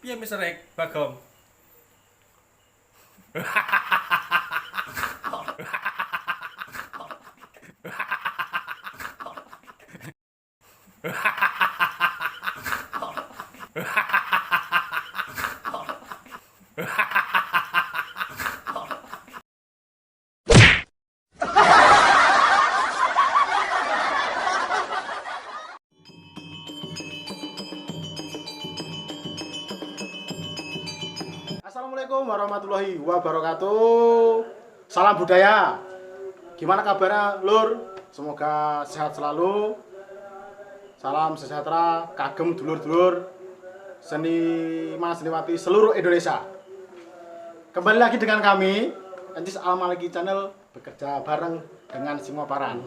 Piye Mister X, Bagong? Assalamualaikum warahmatullahi wabarakatuh. Salam budaya. Gimana kabarnya, Lur? Semoga sehat selalu. Salam sejahtera, kagem dulur-dulur seniman seniwati seluruh Indonesia. Kembali lagi dengan kami, Encis Al-Maliki Channel, bekerja bareng dengan Singoparan.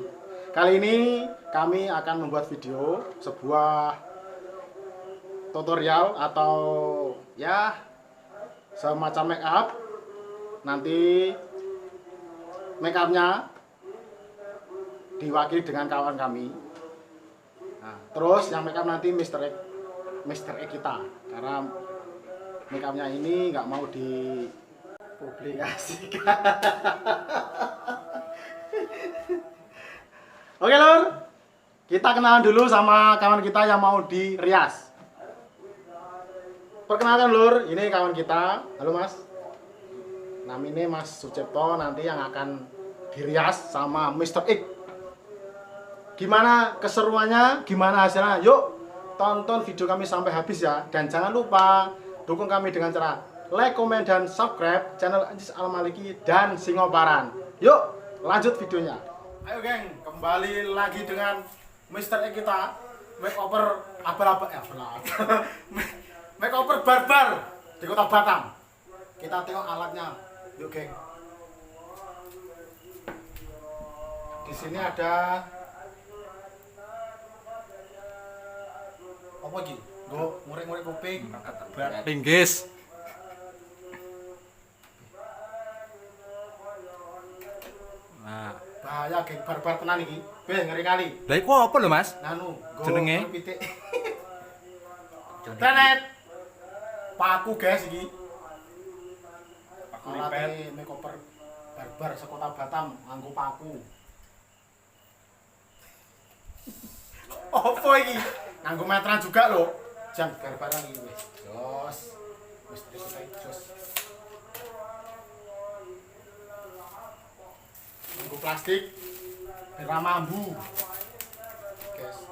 Kali ini kami akan membuat video sebuah tutorial atau ya semacam make up. Nanti make upnya diwakili dengan kawan kami. Nah, terus yang make up nanti Mr. X kita, karena make upnya ini nggak mau dipublikasikan. Oke Lur, kita kenalan dulu sama kawan kita yang mau dirias. Perkenalkan Lur, ini kawan kita. Halo Mas. Namanya Mas Sucipto, nanti yang akan dirias sama Mr. X. Gimana keseruannya, gimana hasilnya? Yuk tonton video kami sampai habis ya. Dan jangan lupa dukung kami dengan cara like, komen, dan subscribe channel Encis Al-Maliki dan Singoparan. Yuk lanjut videonya. Ayo geng, kembali lagi dengan Mr. X kita. Makeover abal-abal makeover barbar di Kota Batam. Kita tengok alatnya. Yuk geng. Di sini ada apa lagi? Go ngorek-ngorek kuping. Pinggis. Nah, Bahaya geng, barbar tenan iki. Beh, ngeri kali. lha iku apa lho, Mas? Nanu, go Jenenge? pitik. Tenet. Paku guys iki. Paku Alatnya makeover barbar sekota Batam nganggo paku. Apa iki? Nganggo meteran juga lho. Jam barbaran iki wis. Jos. Wis jos. Nganggo plastik biar mambu. Guys.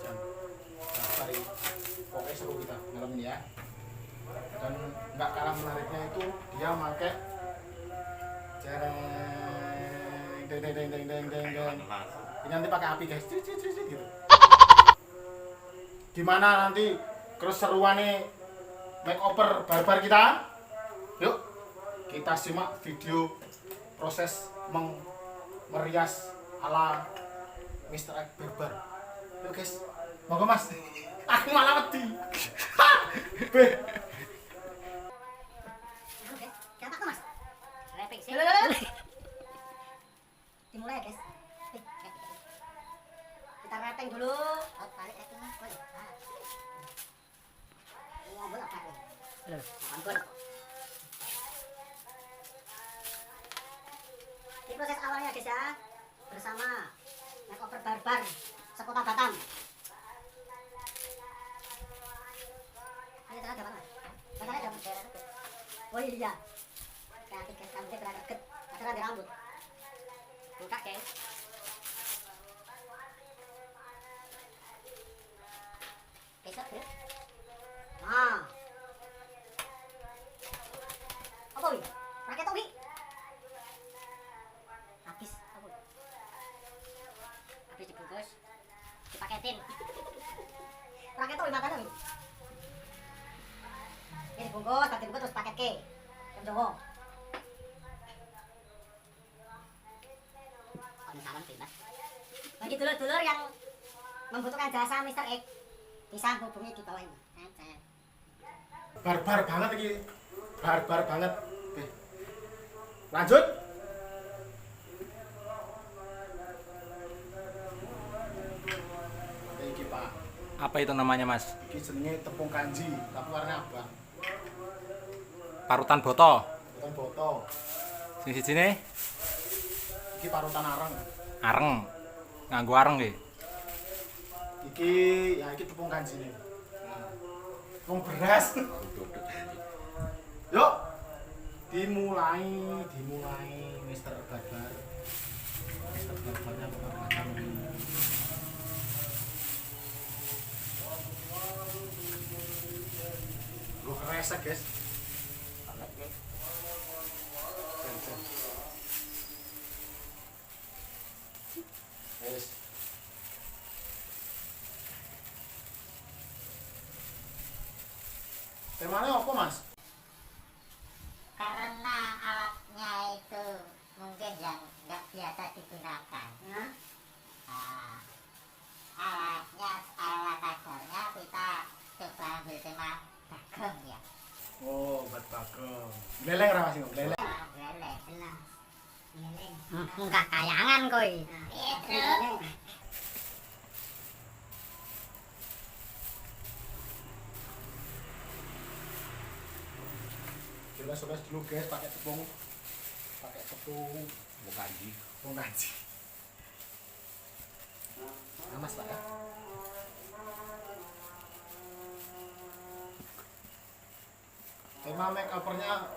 Jam barbar ini. Pokoknya seru kita malam ini ya. Dan nggak kalah menariknya itu dia pakai jereng deng deng deng deng deng deng deng. Ini nanti pakai api guys, cicit gitu. Gimana nanti keseruannya makeover barbar kita? Yuk kita simak video proses merias ala Mr. X barbar. Yuk guys, monggo Mas. Aku malah wedi. Beh. Kenapa tuh Mas? Repek sih. Dimulai ya guys. Kita repeng dulu. Oh, balik repengnya. Boleh. Ngobrol apa nih? Ngobrol. Ini proses awalnya guys ya. Bersama makeover barbar sekota Batam. Ini ada apa? Katanya ada daerah itu. Oh iya. Kayak tiket rambutnya berada deket. Katanya ada rambut. Buka guys. Besok ya. Nah. Apa ini? Pakai topi. Habis apa? Habis dibungkus. Dipaketin. Pakai topi matanya nih. Ini dibungkus, tapi dibungkus terus paket ke jam Jawa. Salam bebas. Bagi dulur-dulur yang membutuhkan jasa Mr. X bisa hubungi di bawah ini. Barbar banget ini. Barbar banget. Oke. Lanjut. Iki Pak. Apa itu namanya, Mas? Iki jenenge tepung kanji, tapi warnanya abang. Parutan boto. Bukan boto. Sing sijine Iki parutan areng. areng. Nganggo areng nggih. Iki ya iki tepung kanji nih. Tepung beras. Yuk. Dimulai Mister Barbar. Mister Barbarnya bakal gue kresek guys. Yes. Temanya apa mas? Karena alatnya itu mungkin yang nggak biasa digunakan. Hah? Nah, alatnya ala kadarnya kita coba ambil tema bagong ya. Oh, buat bagong. Leleng ra mas, leleng. Nah, lele. Jelas. Ngeleng. Enggak kayangan koi. Itu. Jelas dulu guys, pakai tepung Kanji. tepung kanji. Nah, mas tak ya? Tema make up-nya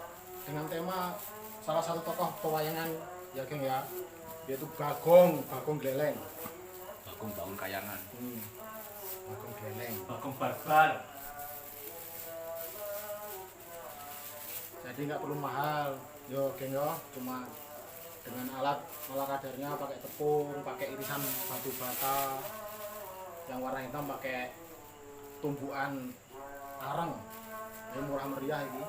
dengan tema salah satu tokoh pewayangan ya geng ya, yaitu Bagong Gleleng. Bagong bangun kayangan. Bagong Gleleng. Bagong barbar. Jadi nggak perlu mahal, yo geng yo, cuma dengan alat kadarnya, pakai tepung, pakai irisan batu bata, yang warna hitam pakai tumbuhan areng. Ini murah meriah ini.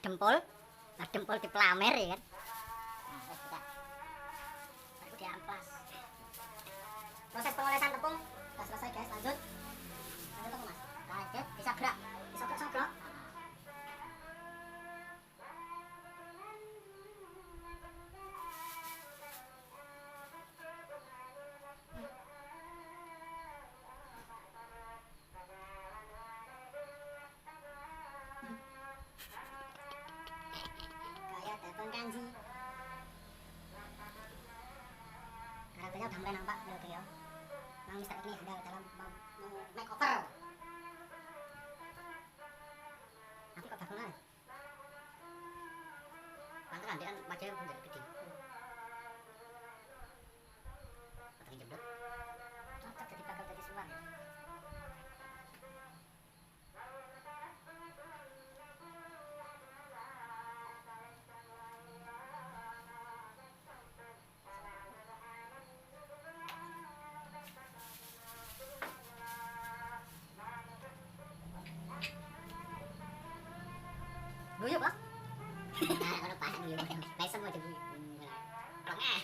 Dempul, nah dempul di pelamer ya kan. Baru diamplas. Proses pengolesan tepung sudah selesai guys. Lanjut. Lanjut apa mas? Lanjut bisa gerak. Disogrok-sogrok. Gaya tepung kanji. Karakternya udah mulai nampak ya. Memang Mister ini handal dalam makeover. Nanti kok bagongan? Panteran dia kan wajahnya menjadi gede. Patengin jembrut. Cocok jadi bakal jadi suan. Guyup loh. Nah, kalau pasan dulu, baik semua jadi pelengah.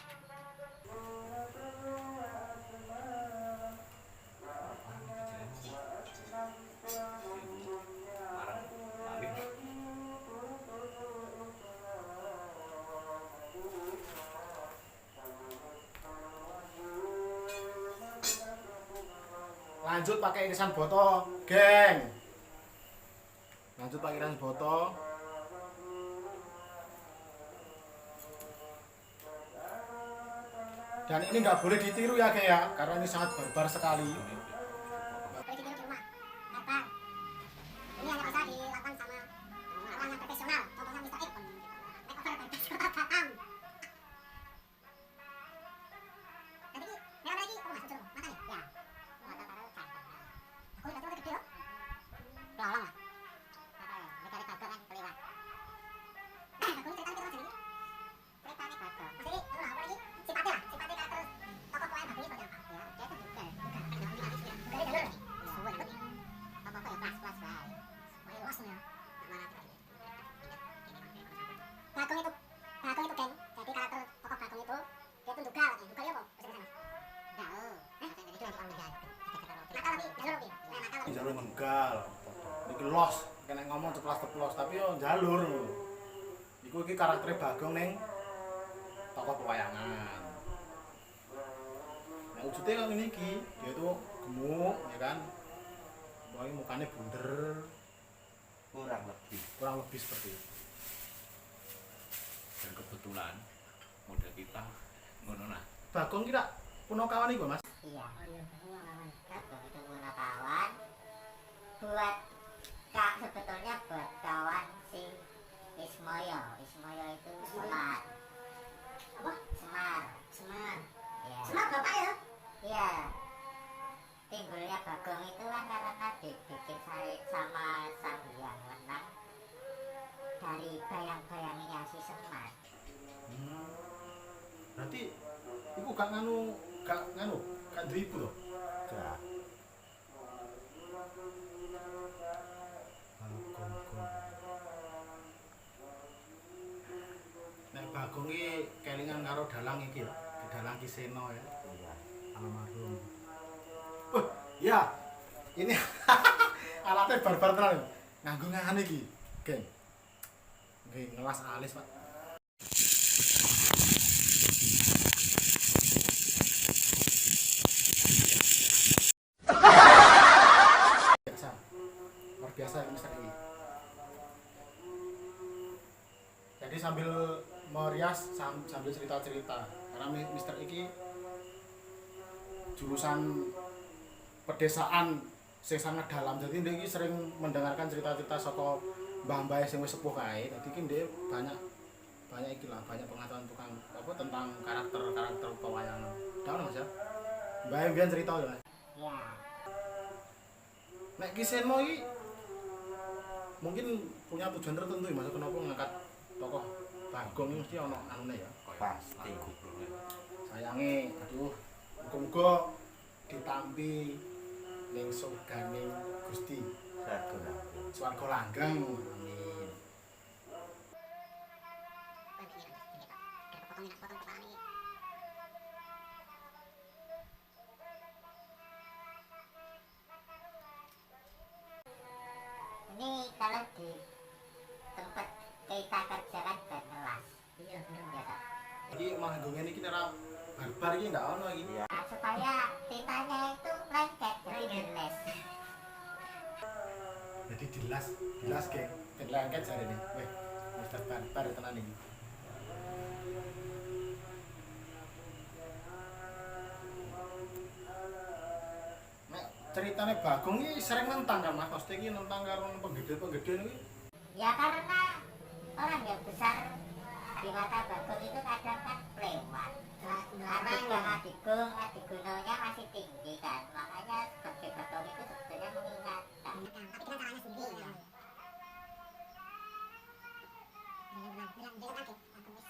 Lanjut pakai irisan boto, geng. Lanjut pakai irisan boto. Dan ini nggak boleh ditiru ya geng ya, karena ini sangat barbar sekali. Boleh ditiru di rumah. Apa? Ini hanya bisa dilakukan sama orang yang profesional. Contohnya Mister X. Makeover profesional Batam. Nanti ini merah lagi, oh masuk jeruk, makan ya? Ya. Mata taruh cakep. Aku udah gede loh. Pelolong lah. Mereka ada bagong kan kelewat. Aku ini cerita kita sendiri. Cerita nih bagong. Mas ini, apa lagi? Sifatnya lah, sifatnya karakter tokoh pemain bagus seperti apa? Ya, dia tuh bukan. Dari jalur. Suwen. Apa-apa ya, plus-plus lah. Wah, luas nih ya. Mana kita ini? jalur menggal. Iki los, kena ngomong ceplas-ceplos tapi yo jalur. Iku iki karaktere Bagong ning tokoh pewayangan. Nah, wujudnya kan ini iki, dia tuh gemuk, ya kan? Pokoknya mukanya bunder, kurang lebih seperti itu. Dan kebetulan model kita ngono nah. Bagong kita punya kawan iku, Mas. Iya. Bagong itu punya kawan. Buat kak sebetulnya buat kawan si Ismoyo. Ismoyo itu Semar. Apa? Semar. Semar. Iya. Semar bapak ya? Iya. Timbulnya Bagong itu kan karena dibikin sama Sang Hyang Wenang dari bayang-bayangnya si Semar. Berarti iku gak duwe ibu to? Gak. Nek Bagong iki kelingan karo dalang iki ya, dalang Kiseno ya. Iya. Almarhum. Ya. Ini alatnya barbar tenan. Nganggo ngene iki, Geng. Nggih, ngelas alis, Pak. Biasa. Luar biasa ini Mister ini. Jadi sambil merias sambil cerita-cerita karena Mister Iki jurusan pedesaan sing sangat dalam, jadi dia ini sering mendengarkan cerita-cerita saka mbah-mbah sing wis sepuh kae. Dadi iki dia banyak banyak pengetahuan tentang karakter pewayangan. Tahu Mas ya? Mbah mbiyen cerita ya. Iya. Nek Kiseno iki mungkin punya tujuan tertentu ya Mas, kenapa ngangkat tokoh Bagong ini mesti ono anune ya. Pasti. Sayange, aduh, muga-muga ditampi ning surgane Gusti. Swarga langgeng. Swarga langgeng. Amin. Ini kalau di tempat kita kerjakan berkelas. Iya benar ya Kak. Iki manggung ngene iki ora barbar iki ndak ono iki. Nah, supaya titanya itu lengket jadi geles. Jadi dilas geng. Ben lengket jarene. Weh, wis barbar tenan iki. Nek ceritane Bagong iki sering nentang kan Mas, pasti iki nentang karo penggede-penggede iki. Ya karena orang yang besar di mata Bagong itu kadang kan lewat. Karena adigunanya masih tinggi kan, makanya sebagai Bagong itu sebetulnya mengingatkan. Tapi dengan caranya sendiri ya. Bilang kaget, aku wis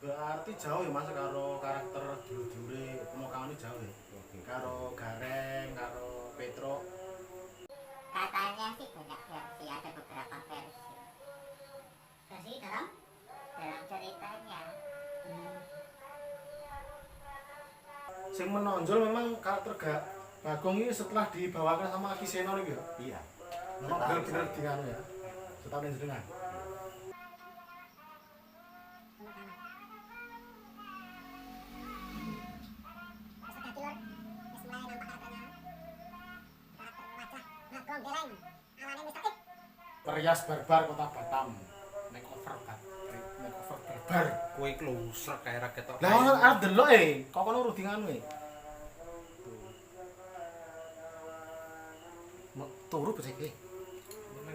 Berarti jauh ya Mas karo karakter dulur-dulure pemokane jauh ya. Karo Gareng, karo Petro. Katanya sih banyak versi, ada beberapa versi versi dalam dalam ceritanya. Sing menonjol memang karakter Bagong ini setelah dibawakan sama Kiseno nih ya. Iya. Memang benar-benar di anu ya. Setahun yang setengah. Perias barbar kota Batam. Makeover barbar. Kowe iki lho srek kae ra ketok. Lah ono arep delok kok kono urut nganu turu becik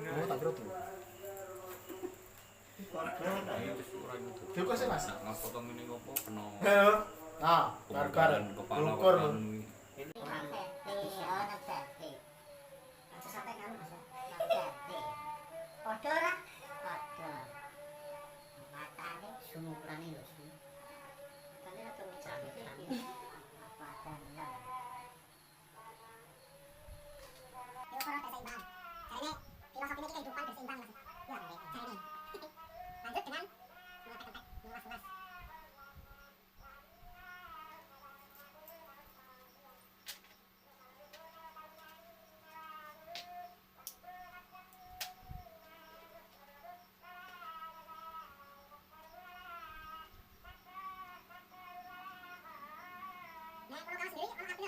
Oh, tak kira turu. Ayo wis ora gitu. Diukur sih Mas. Nak ngapotong ini ngopo kena Nah, barbar. kepala Ukur. ini. Enam senti, oh 6 senti. sampai kamu Mas. 6 senti. Podo lah. Podo. Matanya Sumukrane lho. Matane ora perlu cari. matanya. Yo kalau terseimbang. Caranya filosofinya kita kehidupan berseimbang Mas. Ya, caranya. Lanjut dengan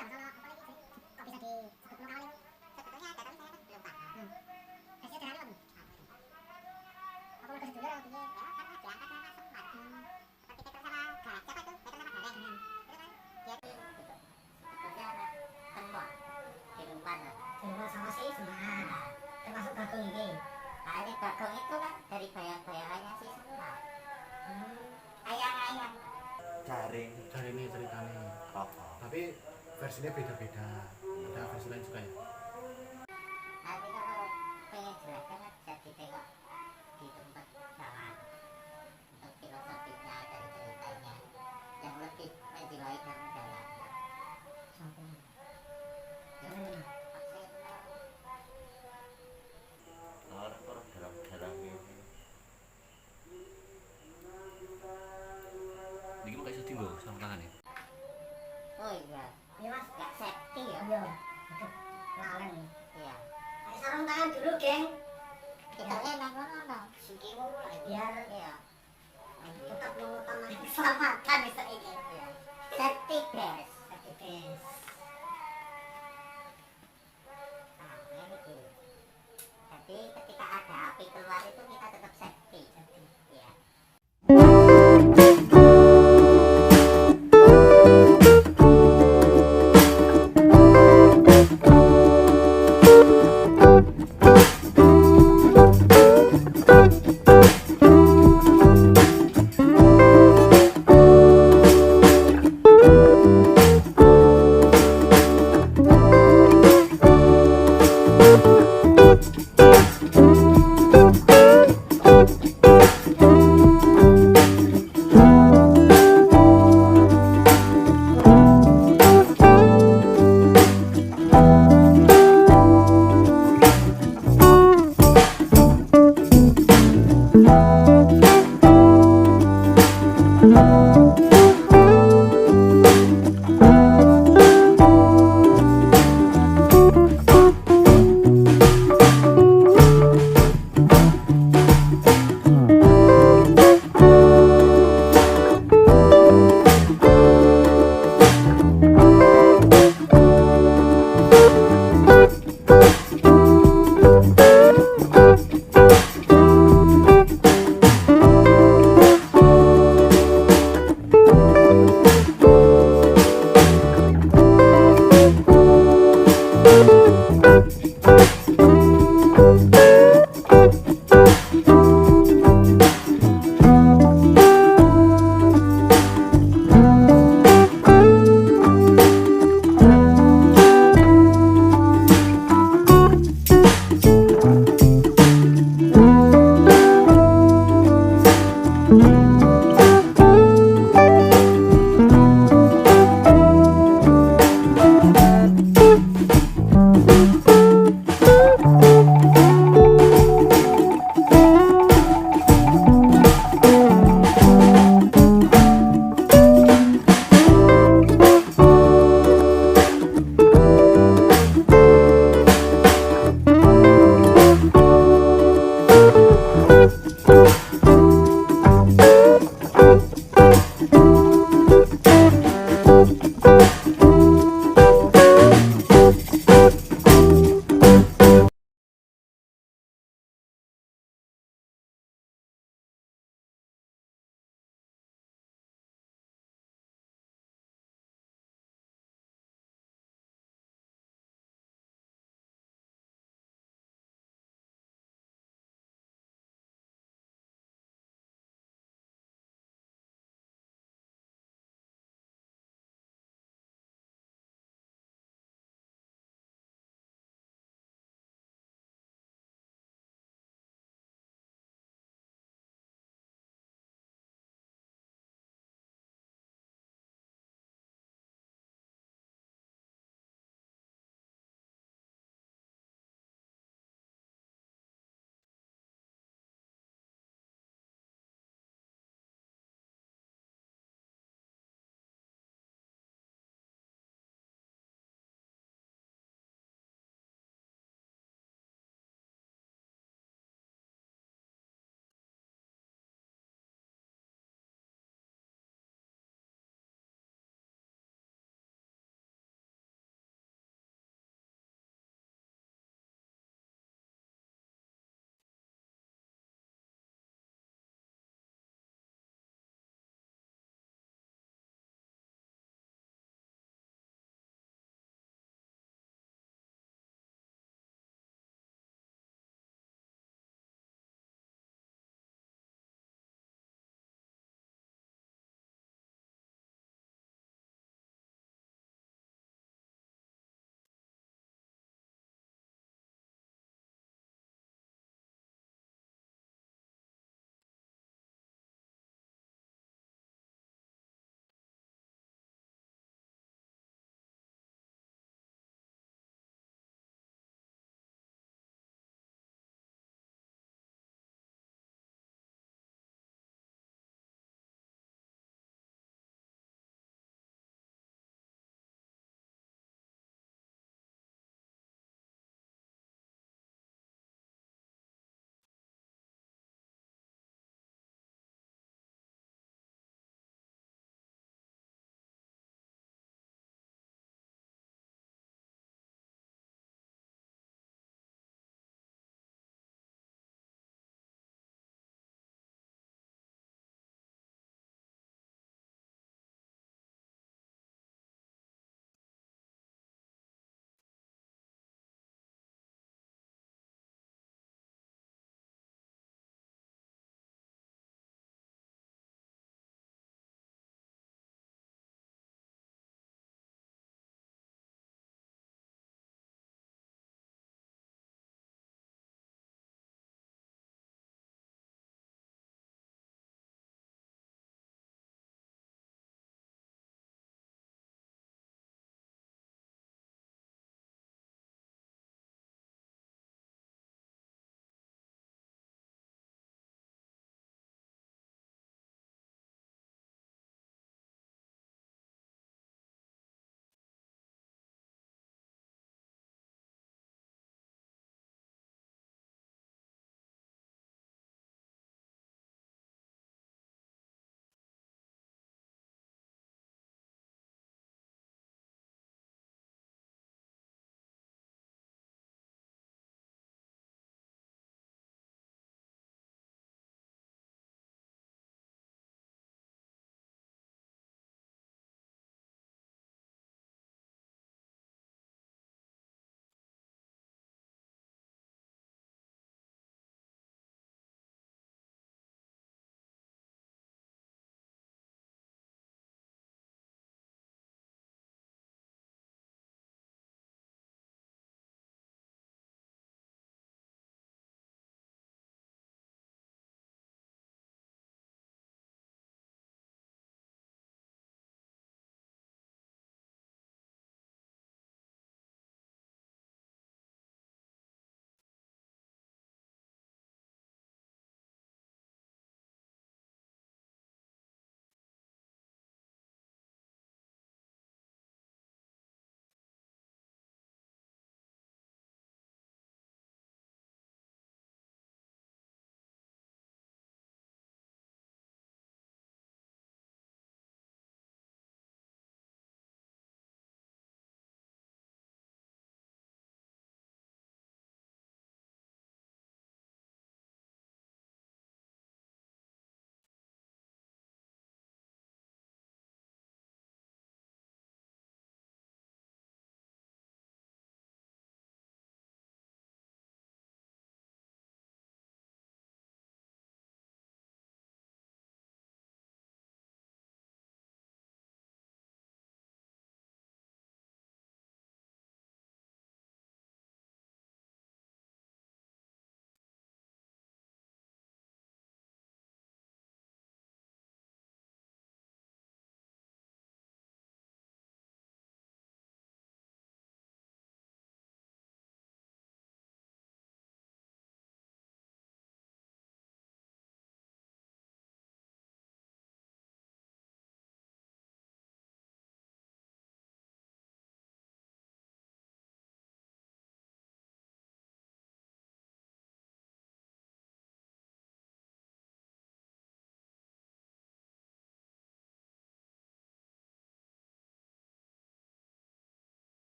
ya masalah apa lagi sih? Kok bisa disebut lokal itu? Sebetulnya ada tapi saya kan belum paham. Versi sederhana apa? Apa mereka sedulur atau piye? Ya karena diangkat sama semar. Seperti Petrus sama Gareng. Siapa itu? Petrus sama Gareng. Itu kan dia sebetulnya anak semua di rumah lah. Semua sama si Semar. Termasuk Bagong ini. Nah ini Bagong itu kan dari bayang-bayangannya si Semar. Ayang-ayang. Jaring Dari ini ceritanya. kokoh. Tapi versinya beda-beda. Ada versi lain juga ya. Nanti kalau pengen jelaskan kan bisa ditengok di tempat jalan untuk filosofinya dari ceritanya yang lebih menjiwai dan mendalam. Sampai. Maksudnya Orang dalam ini. Niki mau iso tinggo sarung tangan ya. oh iya, Iya mas. gak safety ya. Iya. Aduh. Lalen. Iya. Pakai sarung tangan dulu geng. Kita nang ngono sikimu Biar iya. tetap mengutamakan keselamatan bisa ini. Iya. Safety best. Tapi bes. Nah, ini gitu. Jadi ketika ada api keluar itu kita